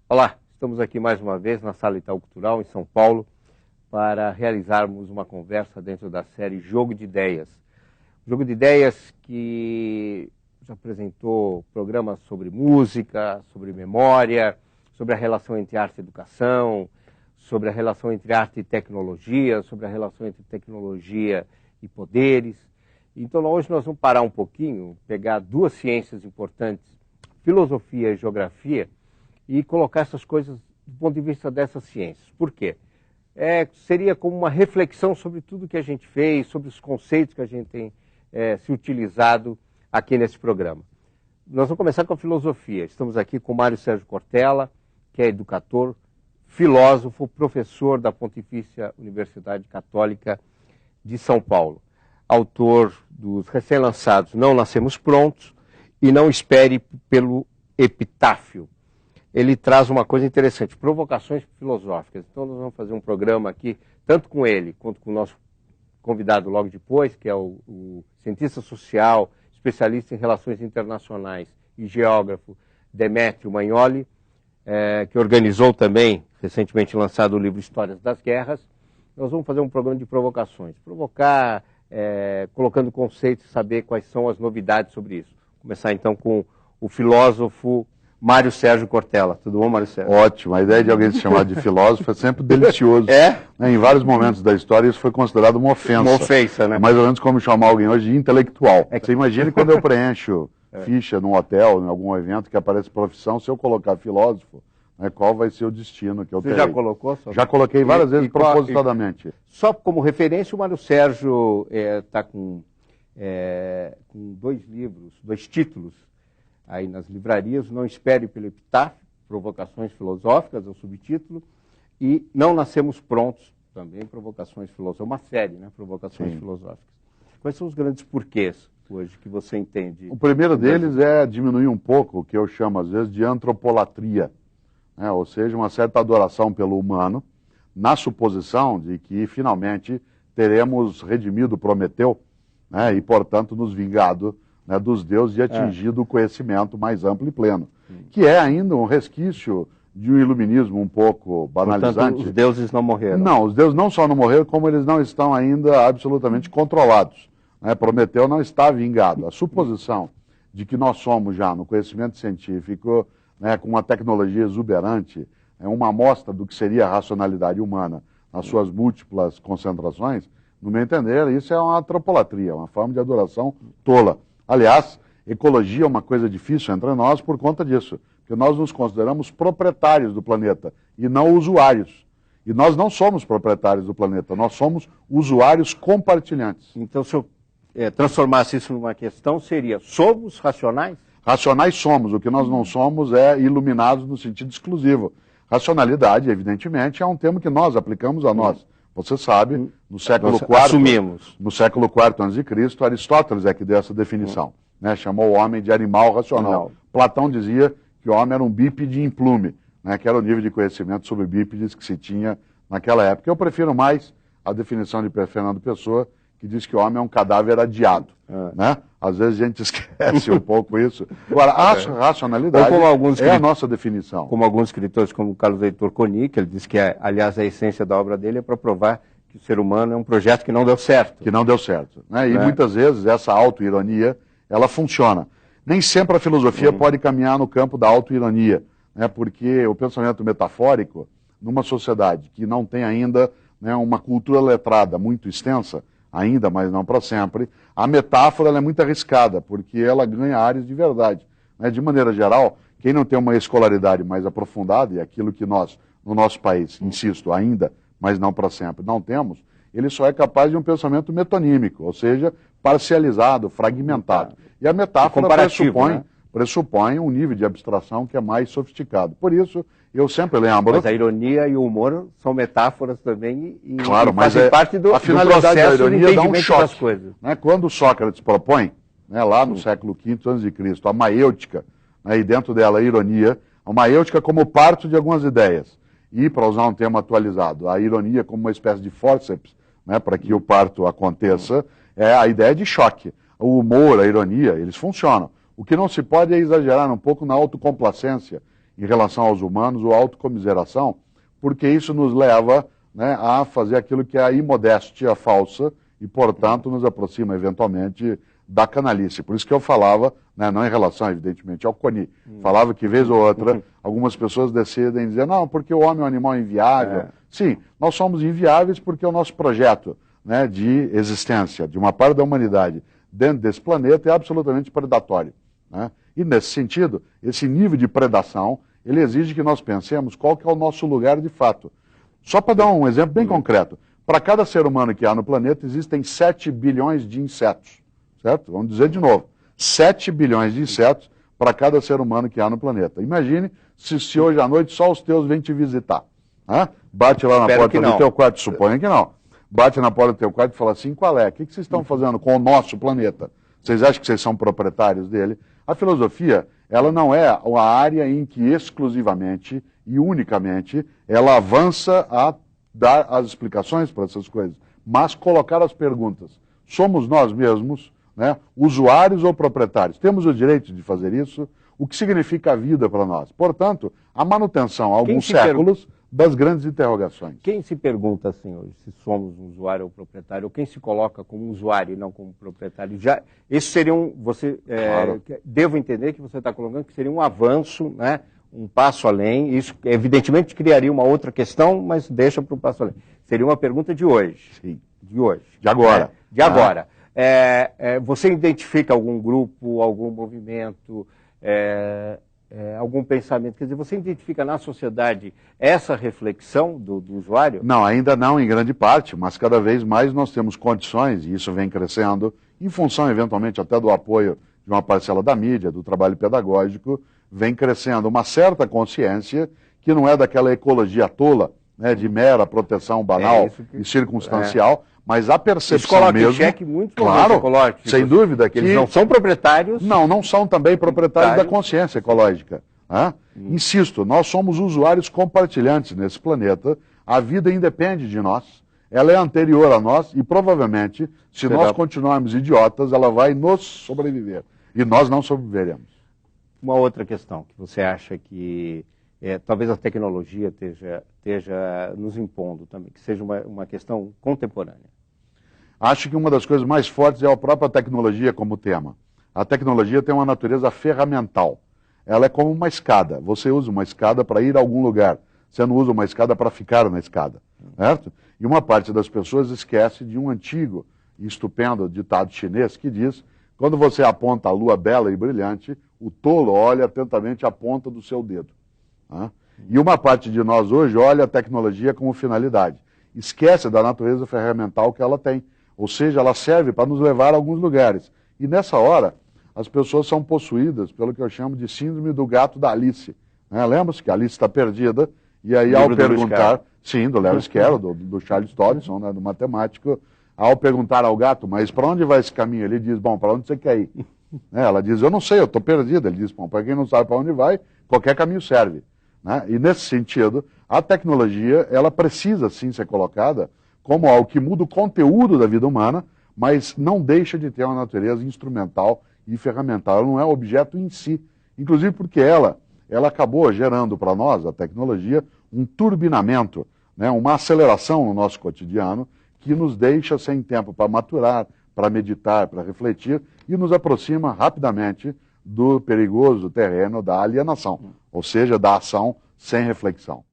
Olá, estamos aqui mais uma vez na Sala Itaú Cultural, em São Paulo, para realizarmos uma conversa dentro da série Jogo de Ideias. Jogo de Ideias que já apresentou programas sobre música, sobre memória, sobre a relação entre arte e educação, sobre a relação entre arte e tecnologia, sobre a relação entre tecnologia e poderes. Então hoje nós vamos parar um pouquinho, pegar duas ciências importantes, filosofia e geografia, e colocar essas coisas do ponto de vista dessas ciências. Por quê? Seria como uma reflexão sobre tudo que a gente fez, sobre os conceitos que a gente tem se utilizado aqui nesse programa. Nós vamos começar com a filosofia. Estamos aqui com Mário Sérgio Cortella, que é educador, filósofo, professor da Pontifícia Universidade Católica de São Paulo. Autor dos recém-lançados Não Nascemos Prontos e Não Espere pelo Epitáfio. Ele traz uma coisa interessante, provocações filosóficas. Então nós vamos fazer um programa aqui, tanto com ele, quanto com o nosso convidado logo depois, que é o cientista social, especialista em relações internacionais e geógrafo Demétrio Magnoli, que organizou também, recentemente lançado o livro Histórias das Guerras. Nós vamos fazer um programa de provocações. Provocar, colocando conceitos e saber quais são as novidades sobre isso. Vou começar então com o filósofo Mário Sérgio Cortella. Tudo bom, Mário Sérgio? Ótimo. A ideia de alguém se chamar de filósofo é sempre delicioso. Em vários momentos da história isso foi considerado uma ofensa. Uma ofensa, né? Mais ou menos como chamar alguém hoje de intelectual. Você imagine quando eu preencho ficha num hotel, em algum evento que aparece profissão, se eu colocar filósofo, qual vai ser o destino que eu terei? Você já colocou? Já coloquei várias vezes propositadamente. Só como referência, o Mário Sérgio está com dois livros, dois títulos, aí nas livrarias, Não Espere pelo Epitáfio, Provocações Filosóficas, é o subtítulo, e Não Nascemos Prontos, também Provocações Filosóficas, uma série, né, Provocações Filosóficas. Quais são os grandes porquês hoje que você entende? O primeiro deles é diminuir um pouco o que eu chamo às vezes de antropolatria, ou seja, uma certa adoração pelo humano, na suposição de que finalmente teremos redimido Prometeu, e portanto nos vingado dos deuses e atingido o conhecimento mais amplo e pleno, que é ainda um resquício de um iluminismo um pouco banalizante. Portanto, os deuses não morreram. Não, os deuses não só não morreram, como eles não estão ainda absolutamente controlados. Prometeu não está vingado. A suposição de que nós somos já no conhecimento científico, com uma tecnologia exuberante, uma amostra do que seria a racionalidade humana nas suas múltiplas concentrações, no meu entender, isso é uma antropolatria, uma forma de adoração tola. Aliás, ecologia é uma coisa difícil entre nós por conta disso, porque nós nos consideramos proprietários do planeta e não usuários. E nós não somos proprietários do planeta, nós somos usuários compartilhantes. Então, se eu transformasse isso numa questão, seria, somos racionais? Racionais somos, o que nós não somos é iluminados no sentido exclusivo. Racionalidade, evidentemente, é um termo que nós aplicamos a nós. Você sabe, no século IV, assumimos. No século IV a.C., Aristóteles é que deu essa definição. Chamou o homem de animal racional. Platão dizia que o homem era um bípede em plume, que era o nível de conhecimento sobre bípedes que se tinha naquela época. Eu prefiro mais a definição de Fernando Pessoa, que diz que o homem é um cadáver adiado. Às vezes a gente esquece um pouco isso. Agora, a racionalidade é a nossa definição. Como alguns escritores, como Carlos Heitor Coni, que ele diz que, aliás, a essência da obra dele é para provar que o ser humano é um projeto que não deu certo. Que não deu certo. E muitas vezes essa autoironia, ela funciona. Nem sempre a filosofia pode caminhar no campo da autoironia, porque o pensamento metafórico, numa sociedade que não tem ainda uma cultura letrada muito extensa, ainda, mas não para sempre, a metáfora ela é muito arriscada, porque ela ganha áreas de verdade. De maneira geral, quem não tem uma escolaridade mais aprofundada, e aquilo que nós, no nosso país, insisto, ainda, mas não para sempre, não temos, ele só é capaz de um pensamento metonímico, ou seja, parcializado, fragmentado. E a metáfora pressupõe um nível de abstração que é mais sofisticado. Por isso, eu sempre lembro... Mas a ironia e o humor são metáforas também e mas fazem parte do a finalidade da ironia dá um choque das coisas. Quando Sócrates propõe, lá no século V a.C., a maêutica, e dentro dela a ironia, A maiêutica como parto de algumas ideias. E, para usar um termo atualizado, a ironia como uma espécie de fórceps, né, para que o parto aconteça, é a ideia de choque. O humor, a ironia, eles funcionam. O que não se pode é exagerar um pouco na autocomplacência em relação aos humanos ou autocomiseração, porque isso nos leva, né, a fazer aquilo que é a imodéstia falsa e, portanto, nos aproxima eventualmente da canalice. Por isso que eu falava, né, não em relação, evidentemente, ao CONI, falava que, vez ou outra, algumas pessoas decidem dizer, não, porque o homem é um animal inviável. Sim, nós somos inviáveis porque o nosso projeto, né, de existência de uma parte da humanidade dentro desse planeta é absolutamente predatório, né? E, nesse sentido, esse nível de predação, ele exige que nós pensemos qual que é o nosso lugar de fato. Só para dar um exemplo bem concreto, para cada ser humano que há no planeta, existem 7 bilhões de insetos. Certo? Vamos dizer de novo, 7 bilhões de insetos para cada ser humano que há no planeta. Imagine se hoje à noite só os teus vêm te visitar. Né? Bate lá na porta do teu quarto, suponha que não. Bate na porta do teu quarto e fala assim, qual é? O que vocês estão fazendo com o nosso planeta? Vocês acham que vocês são proprietários dele? A filosofia, ela não é a área em que exclusivamente e unicamente ela avança a dar as explicações para essas coisas, mas colocar as perguntas. Somos nós mesmos, né, usuários ou proprietários? Temos o direito de fazer isso? O que significa a vida para nós? Portanto, a manutenção há alguns séculos das grandes interrogações. Quem se pergunta assim hoje, se somos um usuário ou proprietário, ou quem se coloca como usuário e não como proprietário, já, esse seria claro. Devo entender que você está colocando que seria um avanço, né, um passo além, isso evidentemente criaria uma outra questão, mas deixa para o passo além. Seria uma pergunta de hoje. Sim. De hoje. De agora. De agora. Você identifica algum grupo, algum movimento, algum pensamento? Quer dizer, você identifica na sociedade essa reflexão do usuário? Não, ainda não em grande parte, mas cada vez mais nós temos condições, e isso vem crescendo, em função eventualmente até do apoio de uma parcela da mídia, do trabalho pedagógico, vem crescendo uma certa consciência que não é daquela ecologia tola, né, de mera proteção banal e circunstancial, mas a percepção mesmo... Isso coloca em xeque muitos claro, ecológicos. Sem dúvida. Que eles não são proprietários... Não são também proprietários da consciência ecológica. Né? Insisto, nós somos usuários compartilhantes nesse planeta, a vida independe de nós, ela é anterior a nós e provavelmente, se nós continuarmos idiotas, ela vai nos sobreviver. E nós não sobreviveremos. Uma outra questão que você acha que... talvez a tecnologia esteja nos impondo também, que seja uma questão contemporânea. Acho que uma das coisas mais fortes é a própria tecnologia como tema. A tecnologia tem uma natureza ferramental. Ela é como uma escada. Você usa uma escada para ir a algum lugar. Você não usa uma escada para ficar na escada. Certo? E uma parte das pessoas esquece de um antigo e estupendo ditado chinês que diz: quando você aponta a lua bela e brilhante, o tolo olha atentamente a ponta do seu dedo. E uma parte de nós hoje olha a tecnologia como finalidade. Esquece da natureza ferramental que ela tem. Ou seja, ela serve para nos levar a alguns lugares. E nessa hora, as pessoas são possuídas pelo que eu chamo de síndrome do gato da Alice. Lembra-se que a Alice está perdida, e aí ao perguntar... Sim, do Lewis Carroll, do Charles Dodson, né, do matemático, ao perguntar ao gato, mas para onde vai esse caminho? Ele diz, bom, para onde você quer ir? Ela diz, eu não sei, eu estou perdida. Ele diz, bom, para quem não sabe para onde vai, qualquer caminho serve. E nesse sentido, a tecnologia, ela precisa sim ser colocada como algo que muda o conteúdo da vida humana, mas não deixa de ter uma natureza instrumental e ferramental. Ela não é objeto em si, inclusive porque ela acabou gerando para nós, a tecnologia, um turbinamento, né, uma aceleração no nosso cotidiano que nos deixa sem tempo para maturar, para meditar, para refletir e nos aproxima rapidamente do perigoso terreno da alienação, ou seja, da ação sem reflexão.